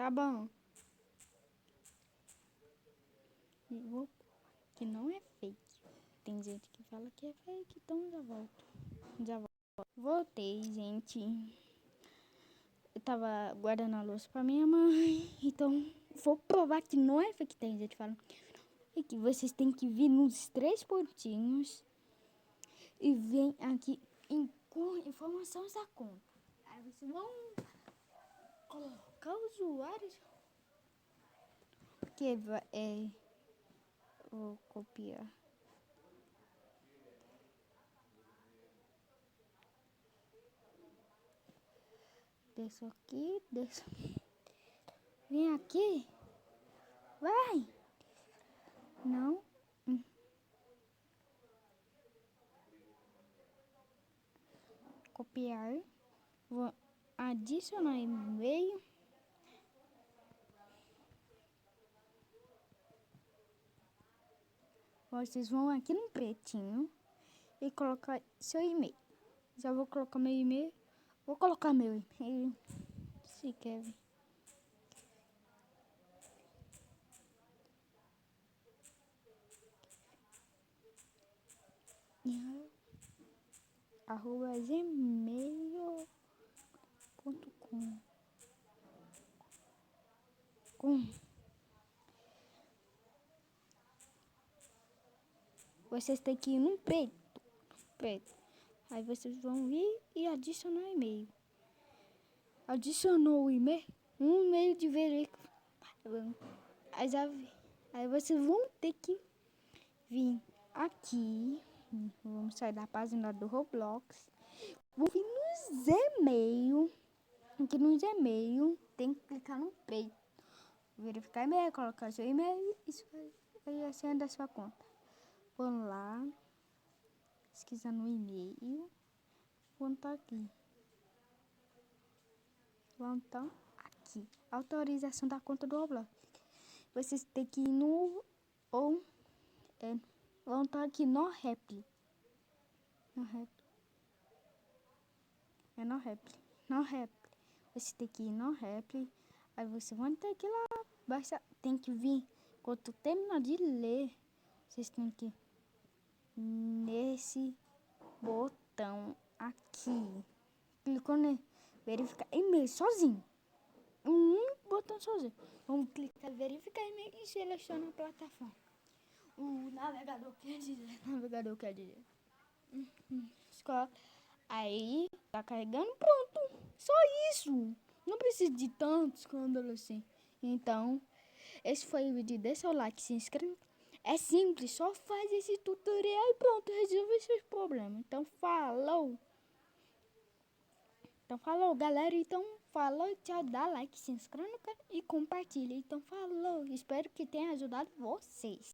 Tá bom. Que não é fake. Tem gente que fala que é fake, então já volto. Já volto. Voltei, gente. Eu tava guardando a louça pra minha mãe. Então, vou provar que não é fake. Tem gente falando que vocês têm que vir nos 3 pontinhos. E vem aqui em informações da conta. Aí vocês vão colocar os usuários. Que vou copiar. Desço aqui, desço. Vem aqui. Vai. Não. Copiar. Vou adicionar e-mail. Vocês vão aqui no pretinho e colocar seu e-mail. Já vou colocar meu e-mail. Vou colocar meu e-mail. Se quer. @gmail.com. Vocês têm que ir no preto. Aí vocês vão vir e adicionar e-mail. Adicionou o e-mail, um e-mail de verificação. Aí vocês vão ter que vir aqui. Vamos sair da página do Roblox. Vou vir nos e-mail. Aqui nos e-mail tem que clicar no preto. Verificar e-mail, colocar seu e-mail. Isso vai a senha da sua conta. Vamos lá. Pesquisa no e-mail. Vamos estar aqui. Vamos estar aqui. Autorização da conta do Roblox. Vocês têm que ir no... vão estar aqui no Rap. No Rap. Você tem que ir no Rap. Aí você vai ter que ir lá. Tem que vir. Quando terminar de ler, vocês têm que ir nesse botão aqui. Clicou nele. Verificar e-mail sozinho. Um botão sozinho. Vamos clicar em verificar e-mail e seleciona a plataforma. O navegador quer dizer. Escola. Aí, tá carregando, pronto. Só isso. Não precisa de tanto escândalo assim. Então, esse foi o vídeo. Deixa o like, se inscreve. É simples, só faz esse tutorial e pronto, resolve seus problemas. Então, falou. Galera. Então, falou, tchau. Dá like, se inscreve e compartilha. Então, falou. Espero que tenha ajudado vocês.